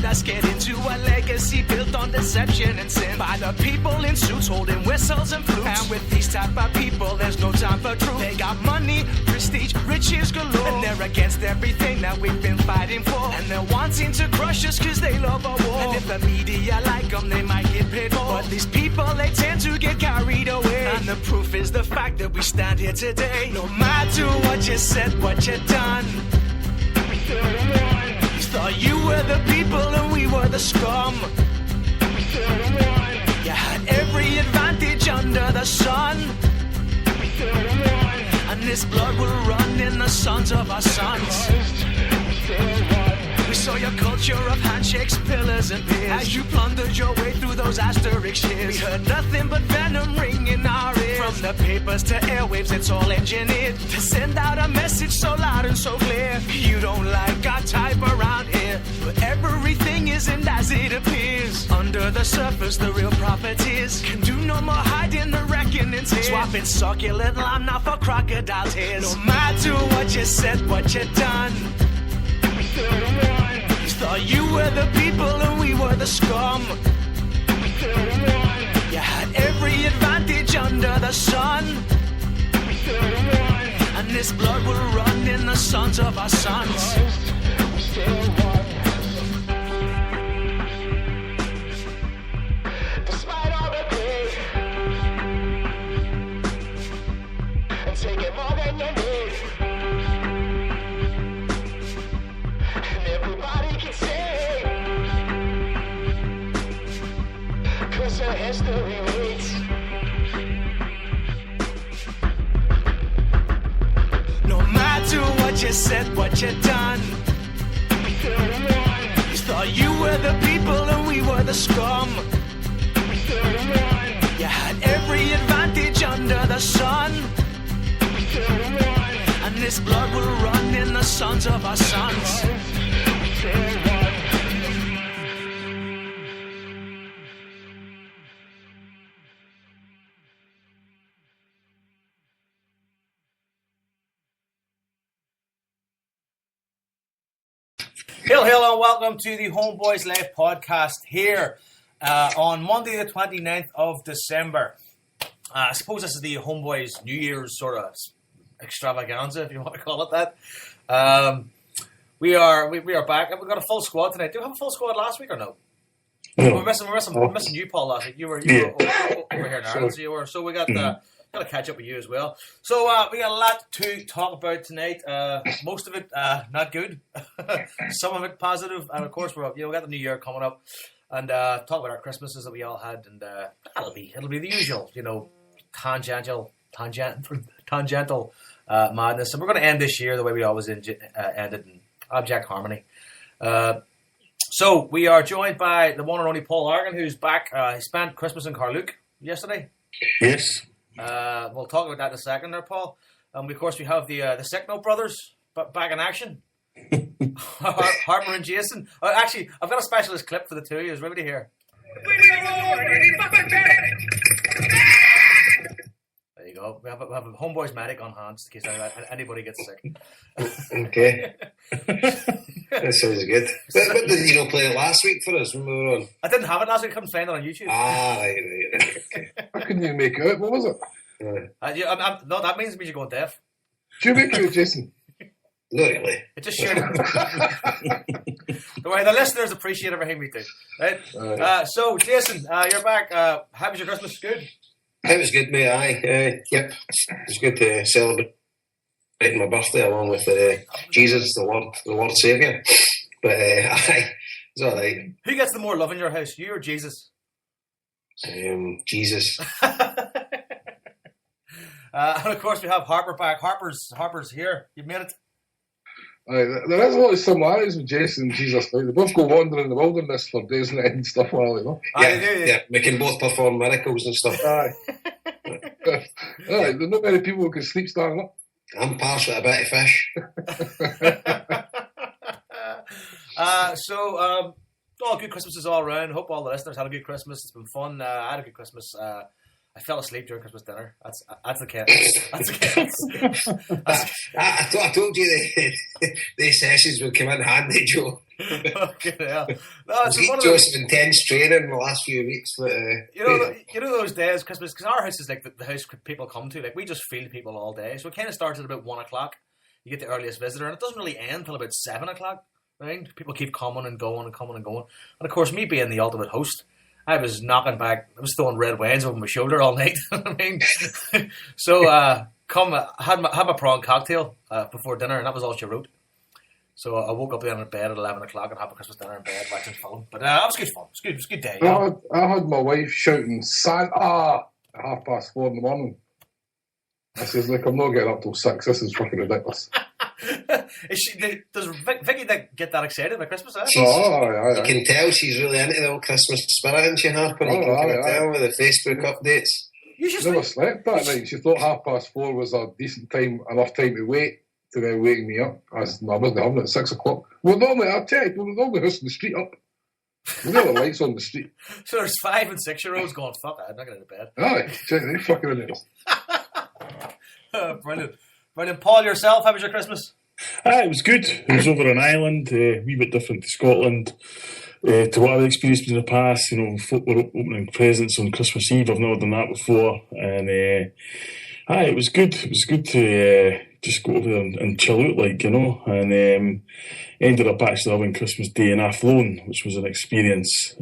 us get into a legacy built on deception and sin by the people in suits holding whistles and flutes. And with these type of people, there's no time for truth. They got money, prestige, riches galore, and they're against everything that we've been fighting for. And they're wanting to crush us cause they love a war. And if the media like them, they might get paid more. But these people, they tend to get carried away. And the proof is the fact that we stand here today. No matter what you said, what you done, you thought you were the people and we were the scum. You had every advantage under the sun, and this blood will run in the sons of our sons. We saw your culture of handshakes, pillars and peers as you plundered your way through those asterisk years. We heard nothing but venom ring in our ears. From the papers to airwaves, it's all engineered to send out a message so loud and so clear. You don't like our type around here, but everything isn't as it appears. Under the surface, the real profiteers can do no more hiding the reckoning's here. Swapping succulent lime now for crocodile tears. No matter what you said, what you done, you thought you were the people and we were the scum. You had every advantage under the sun, and this blood will run in the sons of our sons. Despite all the pain, and take it more than you need. Everybody can sing, cause the history waits. No matter what you said, what you done, you thought you were the people and we were the scum. You had every advantage under the sun, and this blood will run in the sons of our sons. Hail, hail, and welcome to the HomeBhoys Live podcast here on Monday the 29th of December. I suppose this is the HomeBhoys New Year's sort of extravaganza, if you want to call it that. We are back, and we've got a full squad tonight. Do we have a full squad last week or no? We're missing you, Paul, last week. You were over here in Ireland, so we got to catch up with you as well. So we got a lot to talk about tonight. Most of it not good, some of it positive, and of course we got the new year coming up, and talk about our Christmases that we all had, and it'll be the usual, tangential madness, and we're going to end this year the way we always ended, in abject harmony. So we are joined by the one and only Paul Argan, who's back. He spent Christmas in Carluke yesterday. Yes. We'll talk about that in a second there, Paul. And of course we have the Sickno brothers back in action. Harper and Jason. Actually, I've got a specialist clip for the two of you. Ready to hear? There you go. We have a HomeBhoys medic on hand in case anybody gets sick. Okay. That sounds good. But did you not play it last week for us when we were on? I didn't have it last week. I couldn't find it on YouTube. Right. Okay. I couldn't even make it out. What was it? No, that means you're going deaf. Did you make it, Jason? Not really. It just showed it. Don't worry, the listeners appreciate everything we do. Right? So, Jason, you're back. How was your Christmas? Good? It was good, mate. Aye. Yep. It was good to celebrate my birthday along with Jesus, the Lord Saviour. But aye, it's all right. Who gets the more love in your house, you or Jesus? Jesus. And of course, we have Harper back. Harper's here. You've made it. There is a lot of similarities with Jason and Jesus. Like, they both go wandering in the wilderness for days and end stuff. Yeah, we can both perform miracles and stuff. Aye. There's not many people who can sleep standing up. I'm partial to a bit of fish. All good Christmases all around. Hope all the listeners had a good Christmas. It's been fun. I had a good Christmas. I fell asleep during Christmas dinner. That's the case. That's the case. I told you the sessions would come in handy, Joe. Fucking hell. No, I've it's seen one of those, Joseph intense training in the last few weeks. But, you know those days, Christmas, because our house is like the house people come to. Like, we just feel people all day. So it kind of starts at about 1 o'clock. You get the earliest visitor, and it doesn't really end until about 7 o'clock. Right? People keep coming and going and coming and going. And of course, me being the ultimate host, I was knocking back, I was throwing red wines over my shoulder all night. I mean, so had my prawn cocktail before dinner, and that was all she wrote. So I woke up then in bed at 11 o'clock and had my Christmas dinner in bed watching film. But that was good fun. It was a good day. I had my wife shouting Santa at 4:30 in the morning. I says, look, I'm not getting up till 6. This is fucking ridiculous. Does Vicky get that excited about Christmas? Eh? You can tell she's really into the old Christmas spirit, isn't she, Harper? You can kind of tell with the Facebook updates. She never slept that night. She thought 4:30 was a decent time, enough time to wait, to then waking me up. I wasn't having it at 6 o'clock. Well, normally, I'll tell you, we're normally hosting the street up. We got the lights on the street. So there's 5 and 6-year-olds going, fuck it, I'm not getting out of bed. Aye, They fucking in there. Brilliant. Paul, yourself, how was your Christmas? It was good. It was over on Ireland, a wee bit different to Scotland, to what I've experienced in the past. You know, folk were opening presents on Christmas Eve. I've never done that before. And it was good. It was good to just go over there and chill out, like, you know. And ended up actually having Christmas Day in Athlone, which was an experience.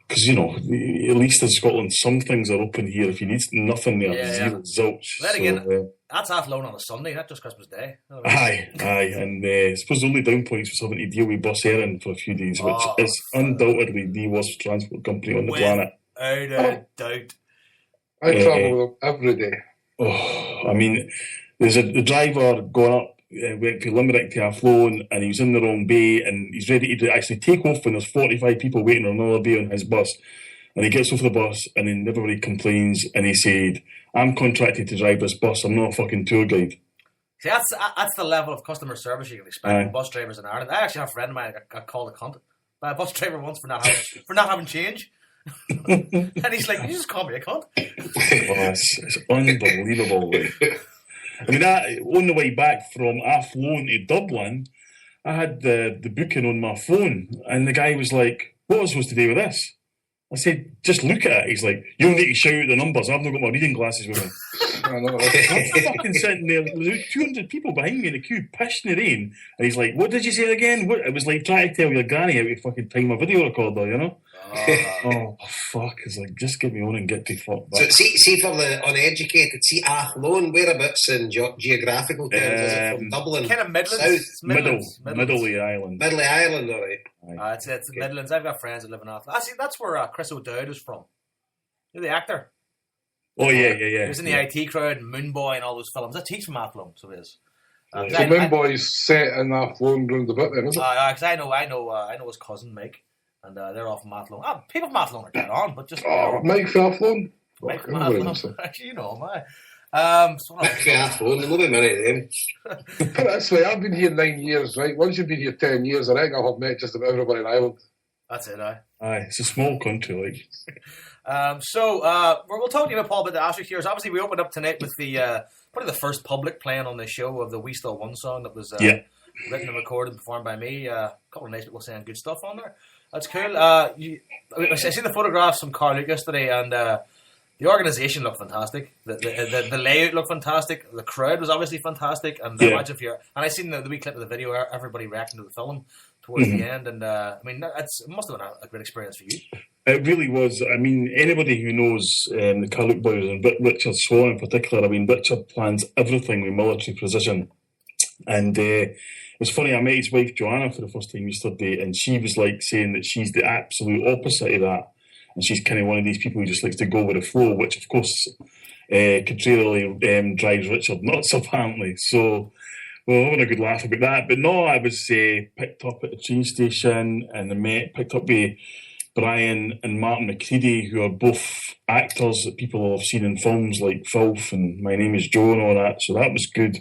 Because, you know, at least in Scotland, some things are open here. If you need nothing there, zero zilch. Then again, that's Athlone on a Sunday, not just Christmas Day. Aye. And I suppose the only down points was having to deal with bus Erin for a few days, which is undoubtedly the worst transport company on the planet. Without doubt. I travel with them every day. I mean, there's a driver going up, went from Limerick to Athlone, and he was in the wrong bay, and he's ready to actually take off when there's 45 people waiting on another bay on his bus. And he gets off the bus, and then everybody complains, and he said, I'm contracted to drive this bus, I'm not a fucking tour guide. See, that's the level of customer service you can expect from bus drivers in Ireland. I actually have a friend of mine that got called a cunt by a bus driver once for not having change. And he's like, you just call me a cunt. It's unbelievable. Like. I mean, on the way back from Athlone to Dublin, I had the booking on my phone, and the guy was like, what was I supposed to do with this? I said, just look at it. He's like, you'll need to shout out the numbers. I've not got my reading glasses with me. I'm fucking sitting there. There was 200 people behind me in the queue, pissing the rain. And he's like, what did you say again? It was like trying to tell your granny how to fucking time a video recorder, you know? Oh, fuck. It's like, just get me on and get to fuck back. So, see for the uneducated, see Athlone, whereabouts in geographical terms is it from Dublin? Kind of Midlands. South? Middle of the island. Middle of Ireland, all right. It's the Midlands. I've got friends that live in Athlone. That's where Chris O'Dowd is from. You're the actor. Oh, yeah. He was in the IT Crowd and Moonboy and all those films. He's from Athlone, so he is. So Moonboy's set in Athlone round about then, is it? Because I know his cousin Mike, and they're all from Athlone. People from Athlone are dead on, but just Mike from Athlone. Mike from Athlone. Actually, you know him, Mike from Athlone, there will be many of them. Put it this way, I've been here 9 years, right? Once you've been here 10 years, I reckon I'll have met just about everybody in Ireland. That's it, aye. It's a small country, like. We'll talk to you about Paul about the Asterisk Years. Obviously, we opened up tonight with probably the first public playing on the show of the We Still Won song that was written and recorded and performed by me. A couple of nice people saying good stuff on there. That's cool. I seen the photographs from Carluke yesterday, and the organisation looked fantastic. The layout looked fantastic. The crowd was obviously fantastic. And imagine if you're... And I seen the wee clip of the video, everybody reacting to the film towards the end. And it must have been a great experience for you. It really was. I mean, anybody who knows the Carluke boys and Richard Swan in particular, I mean, Richard plans everything with military precision. And it's funny, I met his wife Joanna for the first time yesterday, and she was like saying that she's the absolute opposite of that. And she's kind of one of these people who just likes to go with the flow, which of course contrarily drives Richard nuts apparently. So we're having a good laugh about that. But no, I was picked up at the train station, and picked up with Brian and Martin McCready, who are both actors that people have seen in films like Filth and My Name is Joe and all that. So that was good.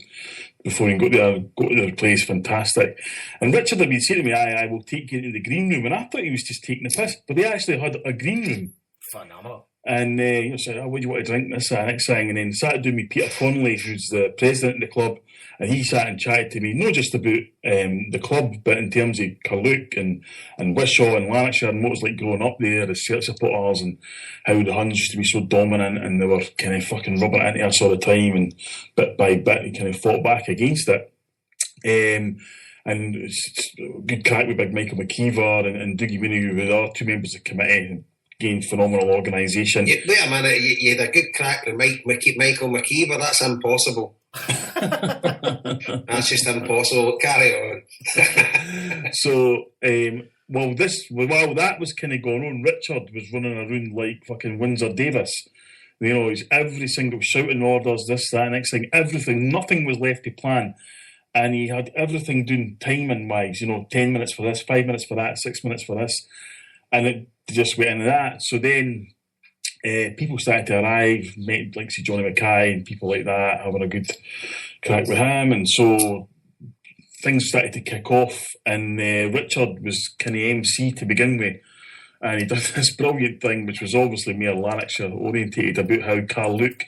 Before he got to their place, fantastic. And Richard had been saying to me, I will take you into the green room. And I thought he was just taking the piss. But they actually had a green room. Phenomenal. And said, "Oh, what do you want to drink?" This, that, next thing, and then sat doing me Peter Connolly, who's the president of the club, and he sat and chatted to me, not just about the club, but in terms of Carluke and Wishaw and Lanarkshire and what it was like growing up there as Celtic supporters, and how the Huns used to be so dominant and they were kind of fucking rubbing it into us all the time, and bit by bit he kind of fought back against it. And it's good crack with Big Michael McKeever and Dougie Winnie, who were the other two members of the committee. Again, phenomenal organisation. Wait a minute, you had a good crack with Michael McKeever. That's impossible. That's just impossible. Carry on. So, while that was kind of going on, Richard was running around like fucking Windsor Davis. He's every single shouting orders, this, that, next thing, everything. Nothing was left to plan. And he had everything doing timing-wise, 10 minutes for this, 5 minutes for that, 6 minutes for this. And it just went into that. So then people started to arrive, met like Johnny Mackay and people like that, having a good crack with him. And so things started to kick off. And Richard was kind of MC to begin with. And he did this brilliant thing, which was obviously more Lanarkshire orientated, about how Carluke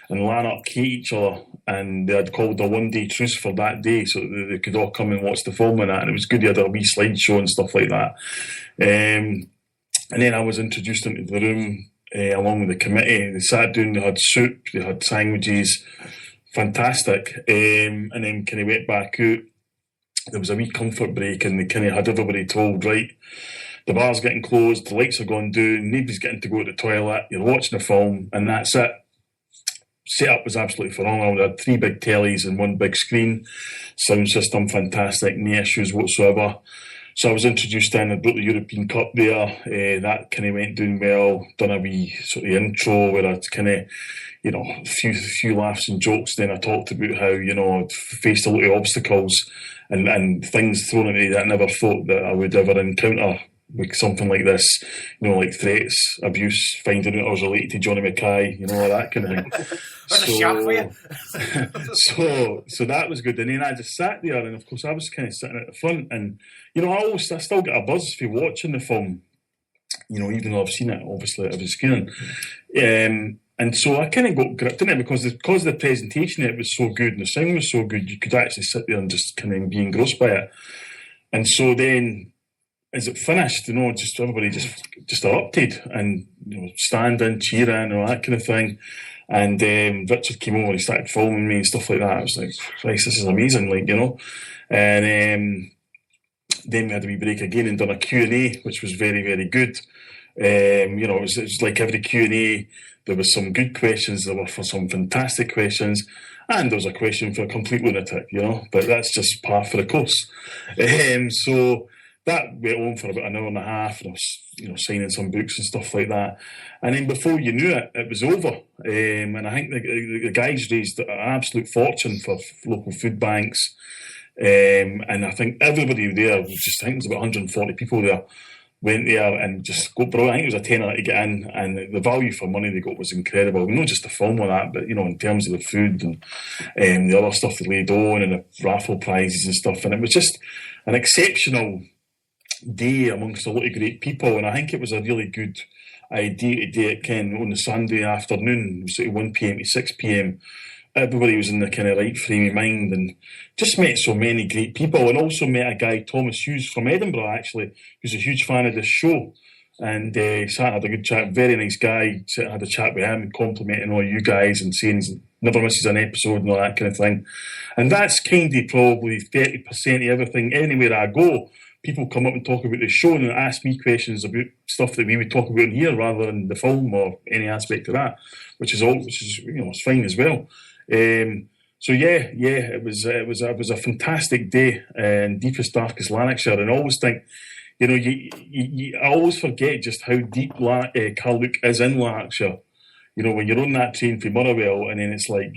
and Lanark hate each other, and they had called a one-day truce for that day so that they could all come and watch the film and that, and it was good. He had a wee slideshow and stuff like that. And then I was introduced into the room along with the committee. They sat down, they had soup, they had sandwiches, fantastic. And then kind of went back out. There was a wee comfort break, and they kind of had everybody told, right, the bar's getting closed, the lights are going down, nobody's getting to go to the toilet, you're watching the film, and that's it. Setup was absolutely phenomenal. They had 3 big tellies and 1 big screen. Sound system fantastic, no issues whatsoever. So I was introduced in, I brought the European Cup there. That kind of went down well. Done a wee sort of intro where I'd kind of, a few laughs and jokes. Then I talked about how, I'd faced a lot of obstacles and things thrown at me that I never thought that I would ever encounter with something like this, like threats, abuse, finding out I was related to Johnny Mackay, that kind of thing. What a shock for you. So that was good. And then I just sat there, and of course I was kind of sitting at the front, and I still get a buzz for watching the film, even though I've seen it obviously at the screening. And so I kind of got gripped in it because the presentation it was so good and the sound was so good, you could actually sit there and just kind of be engrossed by it. And so then, as it finished, just everybody just erupted and standing, cheering, and all that kind of thing. And Richard came over and he started filming me and stuff like that. I was like, Christ, this is amazing, And then we had a wee break again and done a Q&A, which was very, very good. It was like every Q&A, there was some good questions, there were some fantastic questions, and there was a question for a complete lunatic, but that's just par for the course. So that went on for about an hour and a half, and I was, signing some books and stuff like that. And then before you knew it, it was over. And I think the guys raised an absolute fortune for local food banks. And I think everybody there, I think it was about 140 people there, went there and just got brought. I think it was a tenner to get in, and the value for money they got was incredible. Not just the film or that, but in terms of the food and the other stuff they laid on and the raffle prizes and stuff. And it was just an exceptional day amongst a lot of great people, and I think it was a really good idea to do it, Ken, on the Sunday afternoon. It was sort of 1 p.m. to 6 p.m. Everybody was in the kind of right frame of mind, and just met so many great people, and also met a guy, Thomas Hughes from Edinburgh, actually, who's a huge fan of this show, and sat and had a good chat. Very nice guy. Sat and had a chat with him, complimenting all you guys and saying he never misses an episode and all that kind of thing. And that's kind of probably 30% of everything. Anywhere I go, people come up and talk about the show and ask me questions about stuff that we would talk about in here rather than the film or any aspect of that, which is it's fine as well. So it was a fantastic day in deepest, darkest Lanarkshire, and I always think, I always forget just how deep Carluke is in Lanarkshire. When you're on that train from Motherwell, and then it's like